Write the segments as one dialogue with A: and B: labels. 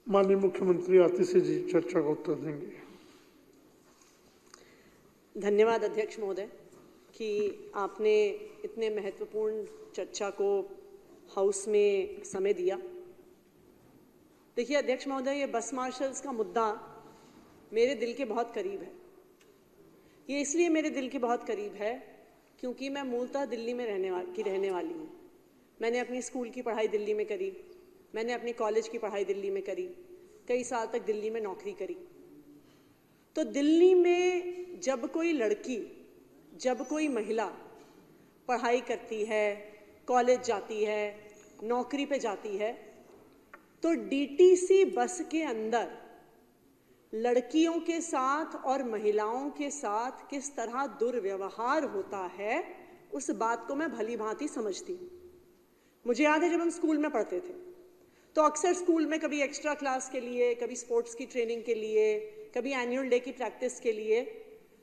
A: माननीय मुख्यमंत्री आतिशी जी चर्चा का उत्तर देंगे।
B: धन्यवाद अध्यक्ष महोदय कि आपने इतने महत्वपूर्ण चर्चा को हाउस में समय दिया। देखिए अध्यक्ष महोदय, ये बस मार्शल्स का मुद्दा मेरे दिल के बहुत करीब है। ये इसलिए मेरे दिल के बहुत करीब है क्योंकि मैं मूलतः दिल्ली में रहने वाली हूँ। मैंने अपनी स्कूल की पढ़ाई दिल्ली में करी, मैंने अपनी कॉलेज की पढ़ाई दिल्ली में करी, कई साल तक दिल्ली में नौकरी करी। तो दिल्ली में जब कोई लड़की, जब कोई महिला पढ़ाई करती है, कॉलेज जाती है, नौकरी पे जाती है, तो डीटीसी बस के अंदर लड़कियों के साथ और महिलाओं के साथ किस तरह दुर्व्यवहार होता है, उस बात को मैं भली भांति समझती हूँ। मुझे याद है जब हम स्कूल में पढ़ते थे तो अक्सर स्कूल में कभी एक्स्ट्रा क्लास के लिए, कभी स्पोर्ट्स की ट्रेनिंग के लिए, कभी एनुअल डे की प्रैक्टिस के लिए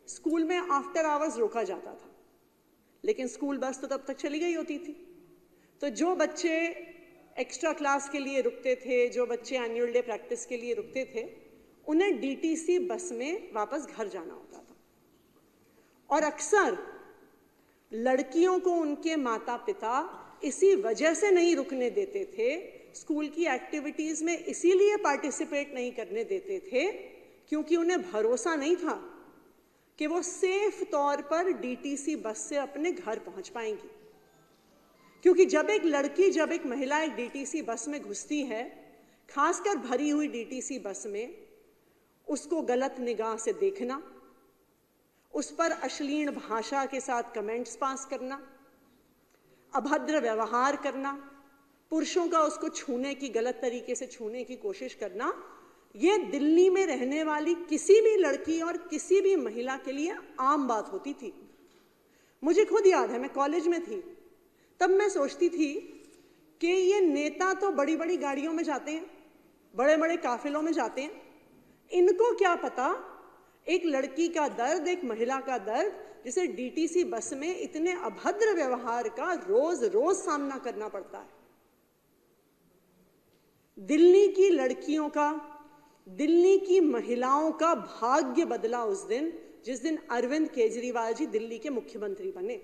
B: स्कूल में आफ्टर आवर्स रोका जाता था। लेकिन स्कूल बस तो तब तक चली गई होती थी। तो जो बच्चे एक्स्ट्रा क्लास के लिए रुकते थे, जो बच्चे एनुअल डे प्रैक्टिस के लिए रुकते थे, उन्हें डीटीसी बस में वापस घर जाना होता था। और अक्सर लड़कियों को उनके माता पिता इसी वजह से नहीं रुकने देते थे, स्कूल की एक्टिविटीज में इसीलिए पार्टिसिपेट नहीं करने देते थे क्योंकि उन्हें भरोसा नहीं था कि वो सेफ तौर पर डीटीसी बस से अपने घर पहुंच पाएंगी। क्योंकि जब एक लड़की, जब एक महिला एक डीटीसी बस में घुसती है, खासकर भरी हुई डीटीसी बस में, उसको गलत निगाह से देखना, उस पर अश्लील भाषा के साथ कमेंट्स पास करना, अभद्र व्यवहार करना, पुरुषों का उसको छूने की, गलत तरीके से छूने की कोशिश करना, ये दिल्ली में रहने वाली किसी भी लड़की और किसी भी महिला के लिए आम बात होती थी। मुझे खुद याद है, मैं कॉलेज में थी, तब मैं सोचती थी कि ये नेता तो बड़ी बड़ी गाड़ियों में जाते हैं, बड़े बड़े काफिलों में जाते हैं, इनको क्या पता एक लड़की का दर्द, एक महिला का दर्द, जिसे डीटीसी बस में इतने अभद्र व्यवहार का रोज रोज सामना करना पड़ता है। दिल्ली की लड़कियों का, दिल्ली की महिलाओं का भाग्य बदला उस दिन जिस दिन अरविंद केजरीवाल जी दिल्ली के मुख्यमंत्री बने।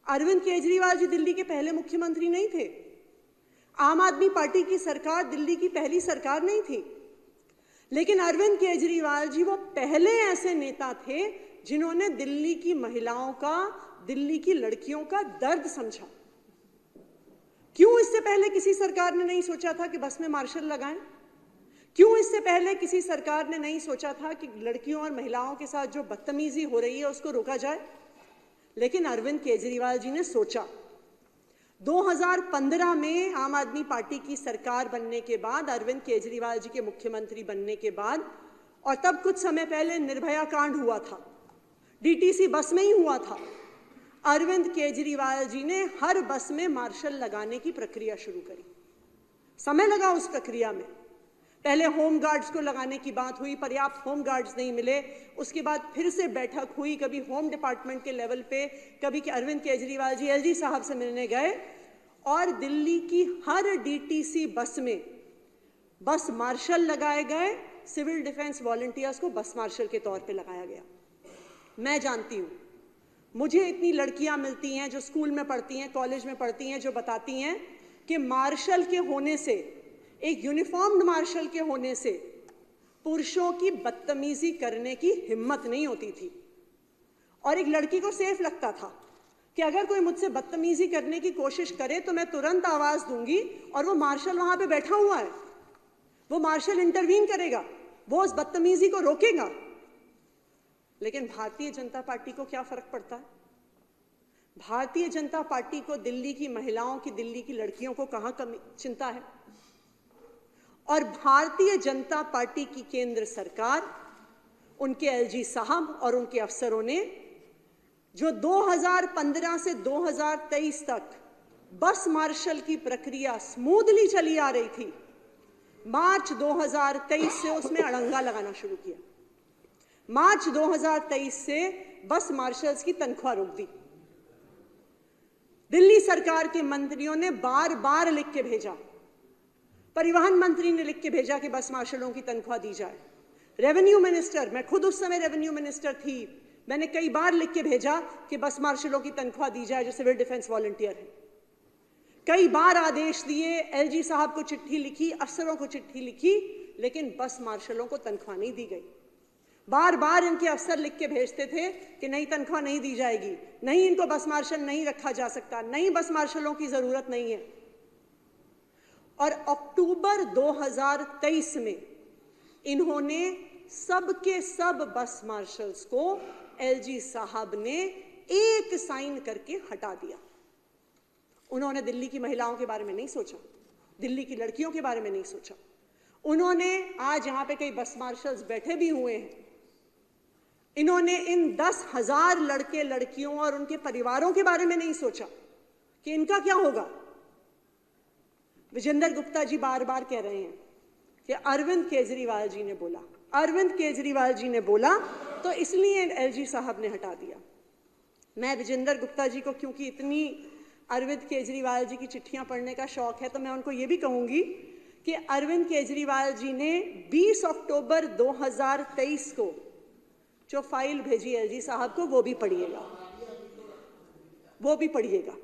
B: अरविंद केजरीवाल जी दिल्ली के पहले मुख्यमंत्री नहीं थे। आम आदमी पार्टी की सरकार दिल्ली की पहली सरकार नहीं थी। लेकिन अरविंद केजरीवाल जी वो पहले ऐसे नेता थे जिन्होंने दिल्ली की महिलाओं का, दिल्ली की लड़कियों का दर्द समझा। क्यों इससे पहले किसी सरकार ने नहीं सोचा था कि बस में मार्शल लगाएं? क्यों इससे पहले किसी सरकार ने नहीं सोचा था कि लड़कियों और महिलाओं के साथ जो बदतमीजी हो रही है उसको रोका जाए? लेकिन अरविंद केजरीवाल जी ने सोचा। 2015 में आम आदमी पार्टी की सरकार बनने के बाद, अरविंद केजरीवाल जी के मुख्यमंत्री बनने के बाद, और तब कुछ समय पहले निर्भया कांड हुआ था, डीटीसी बस में ही हुआ था, अरविंद केजरीवाल जी ने हर बस में मार्शल लगाने की प्रक्रिया शुरू करी। समय लगा उस प्रक्रिया में। पहले होम गार्ड्स को लगाने की बात हुई, पर्याप्त होम गार्ड्स नहीं मिले। उसके बाद फिर से बैठक हुई, कभी होम डिपार्टमेंट के लेवल पे, कभी कि अरविंद केजरीवाल जी एलजी साहब से मिलने गए, और दिल्ली की हर डीटीसी बस में बस मार्शल लगाए गए। सिविल डिफेंस वॉलंटियर्स को बस मार्शल के तौर पे लगाया गया। मैं जानती हूँ, मुझे इतनी लड़कियां मिलती हैं जो स्कूल में पढ़ती हैं, कॉलेज में पढ़ती हैं, जो बताती हैं कि मार्शल के होने से, एक यूनिफॉर्म्ड मार्शल के होने से पुरुषों की बदतमीजी करने की हिम्मत नहीं होती थी। और एक लड़की को सेफ लगता था कि अगर कोई मुझसे बदतमीजी करने की कोशिश करे तो मैं तुरंत आवाज दूंगी और वो मार्शल वहां पे बैठा हुआ है, वो मार्शल इंटरवीन करेगा, वो उस बदतमीजी को रोकेगा। लेकिन भारतीय जनता पार्टी को क्या फर्क पड़ता है? भारतीय जनता पार्टी को दिल्ली की महिलाओं की, दिल्ली की लड़कियों को कहां कमी चिंता है? और भारतीय जनता पार्टी की केंद्र सरकार, उनके एलजी साहब और उनके अफसरों ने जो 2015 से 2023 तक बस मार्शल की प्रक्रिया स्मूथली चली आ रही थी, मार्च 2023 से उसमें अड़ंगा लगाना शुरू किया। मार्च 2023 से बस मार्शल्स की तनख्वाह रोक दी। दिल्ली सरकार के मंत्रियों ने बार बार लिख के भेजा, परिवहन मंत्री ने लिख के भेजा कि बस मार्शलों की तनख्वाह दी जाए। रेवेन्यू मिनिस्टर, मैं खुद उस समय रेवेन्यू मिनिस्टर थी, मैंने कई बार लिख के भेजा कि बस मार्शलों की तनख्वाह दी जाए जो सिविल डिफेंस वॉलंटियर है। कई बार आदेश दिए, एलजी साहब को चिट्ठी लिखी, अफसरों को चिट्ठी लिखी, लेकिन बस मार्शलों को तनख्वाह नहीं दी गई। बार बार इनके अफसर लिख के भेजते थे कि नहीं, तनख्वाह नहीं दी जाएगी, नहीं, इनको बस मार्शल नहीं रखा जा सकता, नहीं, बस मार्शलों की जरूरत नहीं है। और अक्टूबर 2023 में इन्होंने सबके सब बस मार्शल्स को एलजी साहब ने एक साइन करके हटा दिया। उन्होंने दिल्ली की महिलाओं के बारे में नहीं सोचा, दिल्ली की लड़कियों के बारे में नहीं सोचा। उन्होंने, आज यहां पे कई बस मार्शल्स बैठे भी हुए हैं, इन्होंने इन 10,000 लड़के लड़कियों और उनके परिवारों के बारे में नहीं सोचा कि इनका क्या होगा। विजेंद्र गुप्ता जी बार बार कह रहे हैं कि अरविंद केजरीवाल जी ने बोला, अरविंद केजरीवाल जी ने बोला, तो इसलिए एलजी साहब ने हटा दिया। मैं विजेंद्र गुप्ता जी को, क्योंकि इतनी अरविंद केजरीवाल जी की चिट्ठियां पढ़ने का शौक है, तो मैं उनको ये भी कहूंगी कि अरविंद केजरीवाल जी ने 20 अक्टूबर 2023 को जो फाइल भेजी एलजी साहब को, वो भी पढ़िएगा, वो भी पढ़िएगा।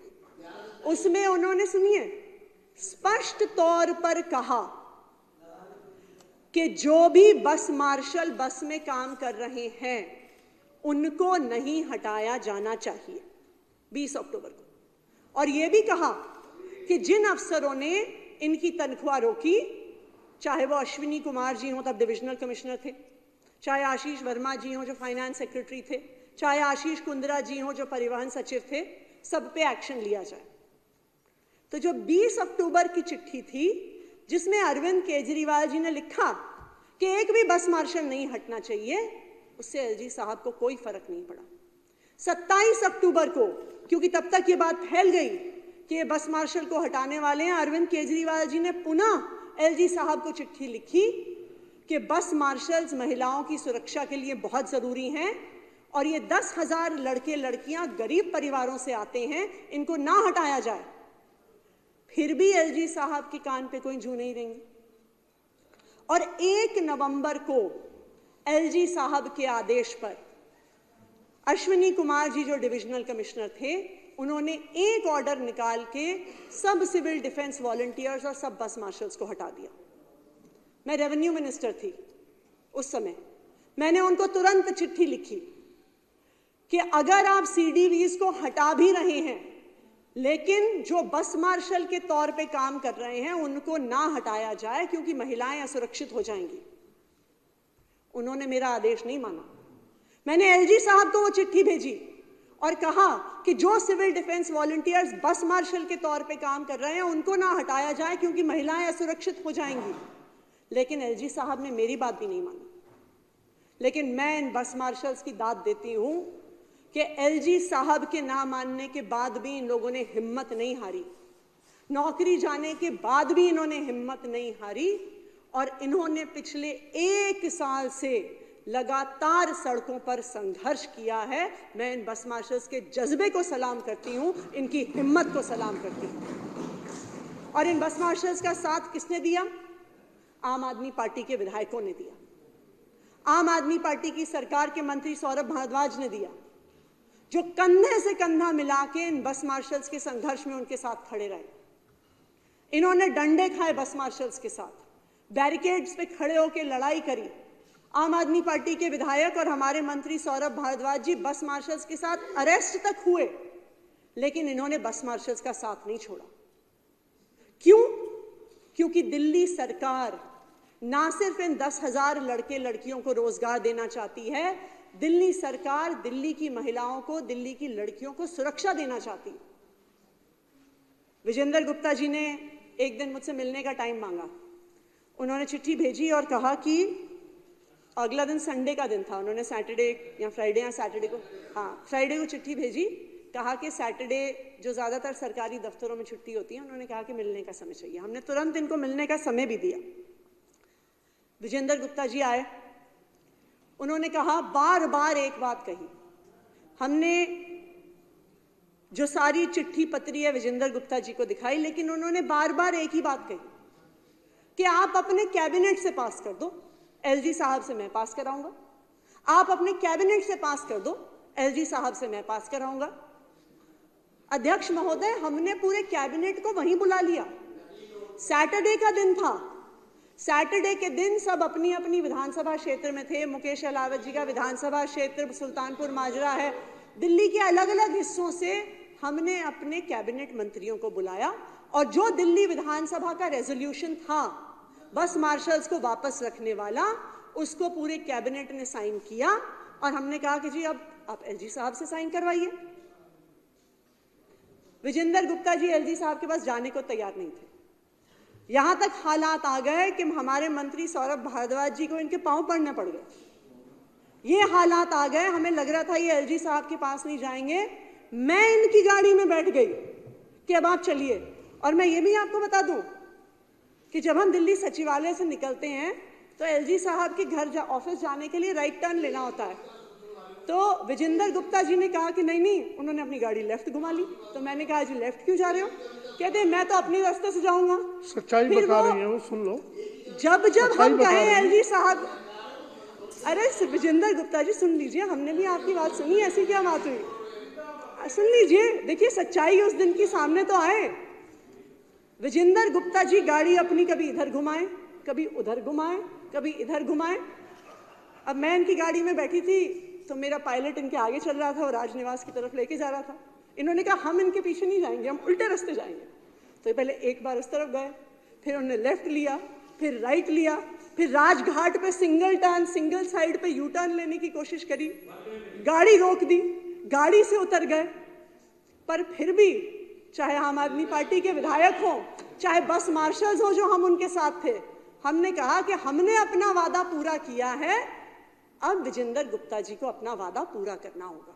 B: उसमें उन्होंने, सुनिए, स्पष्ट तौर पर कहा कि जो भी बस मार्शल बस में काम कर रहे हैं उनको नहीं हटाया जाना चाहिए 20 अक्टूबर को। और यह भी कहा कि जिन अफसरों ने इनकी तनख्वाह रोकी, चाहे वो अश्विनी कुमार जी हों, तब डिविजनल कमिश्नर थे, चाहे आशीष वर्मा जी हों जो फाइनेंस सेक्रेटरी थे, चाहे आशीष कुंद्रा जी हों जो परिवहन सचिव थे, सब पे एक्शन लिया जाए। तो जो 20 अक्टूबर की चिट्ठी थी जिसमें अरविंद केजरीवाल जी ने लिखा कि एक भी बस मार्शल नहीं हटना चाहिए, उससे एलजी साहब को कोई फर्क नहीं पड़ा। 27 अक्टूबर को, क्योंकि तब तक ये बात फैल गई कि ये बस मार्शल को हटाने वाले हैं, अरविंद केजरीवाल जी ने पुनः एलजी साहब को चिट्ठी लिखी कि बस मार्शल्स महिलाओं की सुरक्षा के लिए बहुत जरूरी हैं और ये 10,000 लड़के लड़कियां गरीब परिवारों से आते हैं, इनको ना हटाया जाए। फिर भी एलजी साहब के कान पे कोई जू नहीं रहेंगी। और 1 नवंबर को एलजी साहब के आदेश पर अश्विनी कुमार जी जो डिविजनल कमिश्नर थे, उन्होंने एक ऑर्डर निकाल के सब सिविल डिफेंस वॉलंटियर्स और सब बस मार्शल्स को हटा दिया। मैं रेवेन्यू मिनिस्टर थी उस समय, मैंने उनको तुरंत चिट्ठी लिखी कि अगर आप सीडीवीज को हटा भी रहे हैं, लेकिन जो बस मार्शल के तौर पे काम कर रहे हैं उनको ना हटाया जाए, क्योंकि महिलाएं असुरक्षित हो जाएंगी। उन्होंने मेरा आदेश नहीं माना। मैंने एलजी साहब को वो चिट्ठी भेजी और कहा कि जो सिविल डिफेंस वॉलंटियर्स बस मार्शल के तौर पे काम कर रहे हैं उनको ना हटाया जाए, क्योंकि महिलाएं असुरक्षित हो जाएंगी। लेकिन एलजी साहब ने मेरी बात भी नहीं मानी। लेकिन मैं इन बस मार्शल्स की दाद देती हूं कि एलजी साहब के ना मानने के बाद भी इन लोगों ने हिम्मत नहीं हारी, नौकरी जाने के बाद भी इन्होंने हिम्मत नहीं हारी, और इन्होंने पिछले 1 साल से लगातार सड़कों पर संघर्ष किया है। मैं इन बस मार्शल्स के जज्बे को सलाम करती हूं, इनकी हिम्मत को सलाम करती हूं। और इन बस मार्शल्स का साथ किसने दिया? आम आदमी पार्टी के विधायकों ने दिया। आम आदमी पार्टी की सरकार के मंत्री सौरभ भारद्वाज ने दिया, जो कंधे से कंधा मिला के इन बस मार्शल्स के संघर्ष में उनके साथ खड़े रहे। इन्होंने डंडे खाए बस मार्शल्स के साथ, बैरिकेड्स पे खड़े होकर लड़ाई करी। आम आदमी पार्टी के विधायक और हमारे मंत्री सौरभ भारद्वाज जी बस मार्शल्स के साथ अरेस्ट तक हुए, लेकिन इन्होंने बस मार्शल्स का साथ नहीं छोड़ा। क्यों? क्योंकि दिल्ली सरकार ना सिर्फ इन 10,000 लड़के लड़कियों को रोजगार देना चाहती है, दिल्ली सरकार दिल्ली की महिलाओं को, दिल्ली की लड़कियों को सुरक्षा देना चाहती है। विजेंद्र गुप्ता जी ने एक दिन मुझसे मिलने का टाइम मांगा। उन्होंने चिट्ठी भेजी और कहा कि अगला दिन संडे का दिन था, उन्होंने सैटरडे या फ्राइडे या सैटरडे को, हाँ फ्राइडे को चिट्ठी भेजी, कहा कि सैटरडे जो ज़्यादातर सरकारी दफ्तरों में छुट्टी होती है, उन्होंने कहा कि मिलने का समय चाहिए। हमने तुरंत इनको मिलने का समय भी दिया। विजेंद्र गुप्ता जी आए, उन्होंने कहा, बार बार एक बात कही, हमने जो सारी चिट्ठी पत्री है विजेंद्र गुप्ता जी को दिखाई, लेकिन उन्होंने बार बार एक ही बात कही कि आप अपने कैबिनेट से पास कर दो, एलजी साहब से मैं पास कराऊंगा। आप अपने कैबिनेट से पास कर दो, एलजी साहब से मैं पास कराऊंगा। अध्यक्ष महोदय, हमने पूरे कैबिनेट को वहीं बुला लिया। सैटरडे का दिन था। सैटरडे के दिन सब अपनी अपनी विधानसभा क्षेत्र में थे। मुकेश अहलावत जी का विधानसभा क्षेत्र सुल्तानपुर माजरा है। दिल्ली के अलग अलग हिस्सों से हमने अपने कैबिनेट मंत्रियों को बुलाया और जो दिल्ली विधानसभा का रेजोल्यूशन था बस मार्शल्स को वापस रखने वाला, उसको पूरे कैबिनेट ने साइन किया और हमने कहा कि जी अब आप एलजी साहब से साइन करवाइए। विजेंद्र गुप्ता जी एलजी साहब के पास जाने को तैयार नहीं थे। यहां तक हालात आ गए कि हमारे मंत्री सौरभ भारद्वाज जी को इनके पांव पड़ने पड़ गए। ये हालात आ गए, हमें लग रहा था ये एलजी साहब के पास नहीं जाएंगे। मैं इनकी गाड़ी में बैठ गई कि अब आप चलिए। और मैं ये भी आपको बता दूं कि जब हम दिल्ली सचिवालय से निकलते हैं तो एलजी साहब के घर ऑफिस जाने के लिए राइट टर्न लेना होता है। तो विजेंद्र गुप्ता जी ने कहा कि नहीं, उन्होंने अपनी गाड़ी लेफ्ट घुमा ली। तो मैंने कहा जी लेफ्ट क्यों जा रहे हो? कहते मैं तो अपने रास्ते से जाऊंगा।
A: सच्चाई बता रही है वो, सुन लो।
B: जब हम कहें एलजी साहब, अरे विजेंद्र गुप्ता जी सुन लीजिए, हमने भी आपकी बात सुनी, ऐसी क्या बात हुई? सुन लीजिए, देखिए सच्चाई उस दिन की सामने तो आए। विजेंद्र गुप्ता जी गाड़ी अपनी कभी इधर घुमाए, कभी उधर घुमाए, कभी इधर घुमाए। अब मैं इनकी गाड़ी में बैठी थी तो मेरा पायलट इनके आगे चल रहा था और राजनिवास की तरफ लेके जा रहा था। इन्होंने कहा हम इनके पीछे नहीं जाएंगे, हम उल्टे रास्ते जाएंगे। तो पहले एक बार उस तरफ गए, फिर उन्होंने लेफ्ट लिया, फिर राइट लिया, फिर राजघाट पे सिंगल टर्न, सिंगल साइड पे यू टर्न लेने की कोशिश करी, गाड़ी रोक दी, गाड़ी से उतर गए। पर फिर भी चाहे आम आदमी पार्टी के विधायक हों, चाहे बस मार्शल्स हो जो हम उनके साथ थे, हमने कहा कि हमने अपना वादा पूरा किया है, अब विजेंद्र गुप्ता जी को अपना वादा पूरा करना होगा।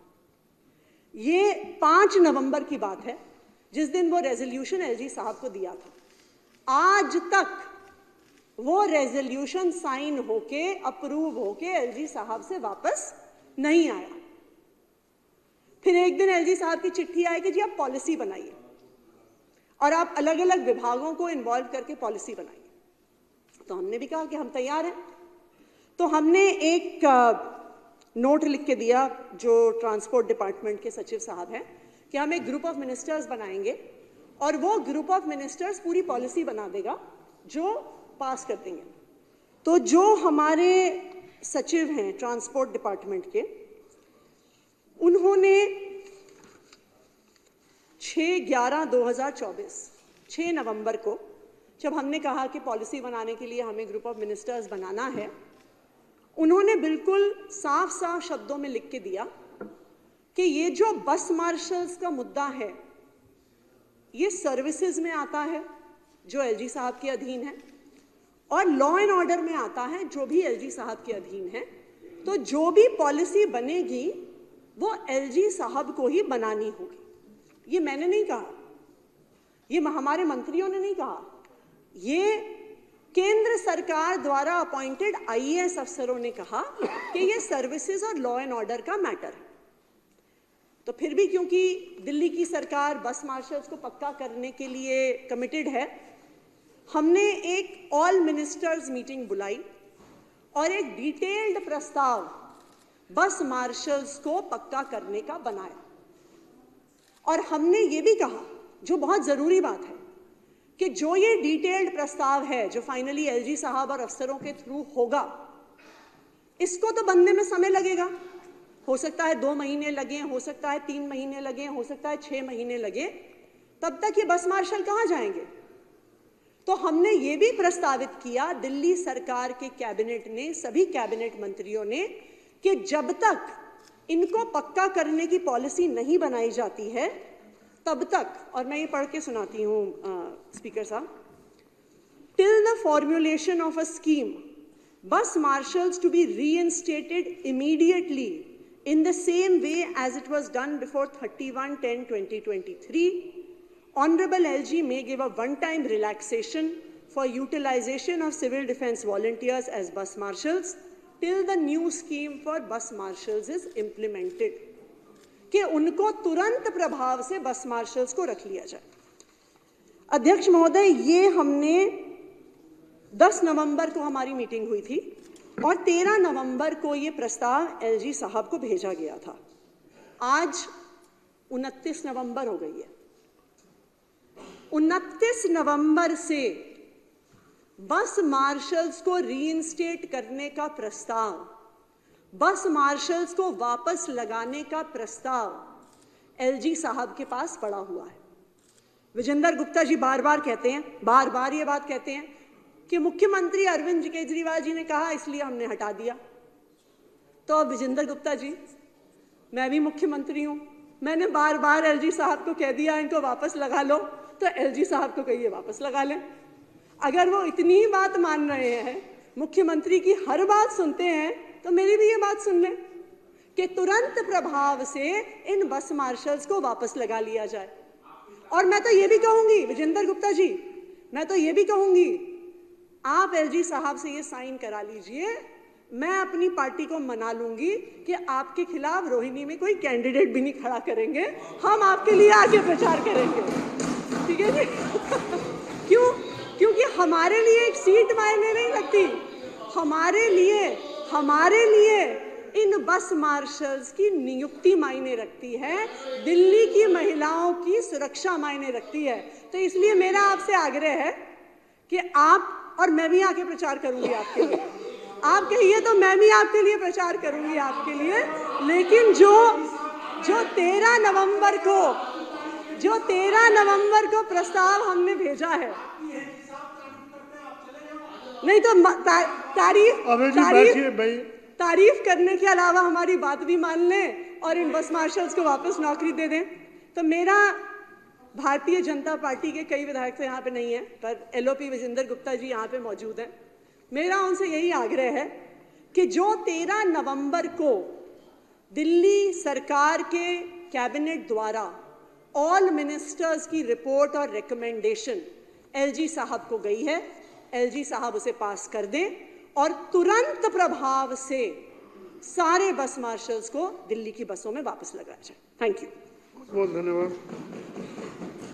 B: ये 5 नवंबर की बात है जिस दिन वो रेजोल्यूशन एलजी साहब को दिया था। आज तक वो रेजोल्यूशन साइन होके, अप्रूव होके एलजी साहब से वापस नहीं आया। फिर एक दिन एलजी साहब की चिट्ठी आई कि जी आप पॉलिसी बनाइए और आप अलग अलग विभागों को इन्वॉल्व करके पॉलिसी बनाइए। तो हमने भी कहा कि हम तैयार हैं। तो हमने एक नोट लिख के दिया जो ट्रांसपोर्ट डिपार्टमेंट के सचिव साहब हैं कि हम एक ग्रुप ऑफ मिनिस्टर्स बनाएंगे और वो ग्रुप ऑफ मिनिस्टर्स पूरी पॉलिसी बना देगा जो पास कर देंगे। तो जो हमारे सचिव हैं ट्रांसपोर्ट डिपार्टमेंट के, उन्होंने 6/11/2024 6 नवंबर को जब हमने कहा कि पॉलिसी बनाने के लिए हमें ग्रुप ऑफ मिनिस्टर्स बनाना है, उन्होंने बिल्कुल साफ साफ शब्दों में लिख के दिया कि ये जो बस मार्शल्स का मुद्दा है ये सर्विसेज में आता है जो एलजी साहब के अधीन है और लॉ एंड ऑर्डर में आता है जो भी एलजी साहब के अधीन है। तो जो भी पॉलिसी बनेगी वो एलजी साहब को ही बनानी होगी। ये मैंने नहीं कहा, ये हमारे मंत्रियों ने नहीं कहा, ये केंद्र सरकार द्वारा अपॉइंटेड आईएएस अफसरों ने कहा कि ये सर्विसेज और लॉ एंड ऑर्डर का मैटर है। तो फिर भी क्योंकि दिल्ली की सरकार बस मार्शल्स को पक्का करने के लिए कमिटेड है, हमने एक ऑल मिनिस्टर्स मीटिंग बुलाई और एक डिटेल्ड प्रस्ताव बस मार्शल्स को पक्का करने का बनाया। और हमने ये भी कहा, जो बहुत जरूरी बात है, कि जो ये डिटेल्ड प्रस्ताव है जो फाइनली एलजी साहब और अफसरों के थ्रू होगा, इसको तो बनने में समय लगेगा। हो सकता है 2 महीने लगे, हो सकता है 3 महीने लगे, हो सकता है 6 महीने लगे। तब तक ये बस मार्शल कहाँ जाएंगे? तो हमने ये भी प्रस्तावित किया दिल्ली सरकार के कैबिनेट ने, सभी कैबिनेट मंत्रियों ने, कि जब तक इनको पक्का करने की पॉलिसी नहीं बनाई जाती है तब तक, और मैं ये पढ़ के सुनाती हूँ स्पीकर साहब, till the formulation of a scheme bus marshals to be reinstated immediately in the same way as it was done before 31/10/2023, Honorable LG may give a one-time relaxation for utilization of civil defense volunteers as bus marshals till the new scheme for bus marshals is implemented, कि उनको तुरंत प्रभाव से बस marshals को रख लिया जाए। अध्यक्ष महोदय, ये हमने 10 नवंबर को हमारी मीटिंग हुई थी और 13 नवंबर को ये प्रस्ताव एलजी साहब को भेजा गया था। आज 29 नवंबर हो गई है। 29 नवंबर से बस मार्शल्स को रीइंस्टेट करने का प्रस्ताव, बस मार्शल्स को वापस लगाने का प्रस्ताव एलजी साहब के पास पड़ा हुआ है। विजेंद्र गुप्ता जी बार बार कहते हैं, बार बार ये बात कहते हैं कि मुख्यमंत्री अरविंद केजरीवाल जी ने कहा इसलिए हमने हटा दिया। तो अब विजेंद्र गुप्ता जी, मैं भी मुख्यमंत्री हूं, मैंने बार बार एलजी साहब को कह दिया इनको वापस लगा लो, तो एलजी साहब को कहिए वापस लगा लें। अगर वो इतनी ही बात मान रहे हैं, मुख्यमंत्री की हर बात सुनते हैं, तो मेरी भी ये बात सुन लें कि तुरंत प्रभाव से इन बस मार्शल्स को वापस लगा लिया जाए। और मैं तो ये भी कहूंगी विजेंद्र गुप्ता जी, मैं तो ये भी कहूंगी आप एलजी साहब से ये साइन करा लीजिए, मैं अपनी पार्टी को मना लूंगी कि आपके खिलाफ रोहिणी में कोई कैंडिडेट भी नहीं खड़ा करेंगे, हम आपके लिए आगे प्रचार करेंगे, ठीक है जी? क्यों? क्योंकि हमारे लिए एक सीट मायने नहीं रखती, हमारे लिए इन बस मार्शल्स की नियुक्ति मायने रखती है, दिल्ली की महिलाओं की सुरक्षा मायने रखती है। तो इसलिए मेरा आपसे आग्रह है कि आप, और मैं भी आके प्रचार करूंगी आपके लिए, आप कहिए तो मैं भी आपके लिए प्रचार करूंगी आपके लिए, लेकिन जो 13 नवंबर को प्रस्ताव हमने भेजा है, नहीं तो तारीफ करने के अलावा हमारी बात भी मान लें और इन बस मार्शल्स को वापस नौकरी दे दें। तो मेरा, भारतीय जनता पार्टी के कई विधायक तो यहाँ पे नहीं है, पर एलओपी विजेंद्र गुप्ता जी यहाँ पे मौजूद हैं, मेरा उनसे यही आग्रह है कि जो 13 नवंबर को दिल्ली सरकार के कैबिनेट द्वारा ऑल मिनिस्टर्स की रिपोर्ट और रिकमेंडेशन एलजी साहब को गई है, एलजी साहब उसे पास कर दें और तुरंत प्रभाव से सारे बस मार्शल्स को दिल्ली की बसों में वापस लगाया जाए। Thank you.
A: बहुत धन्यवाद।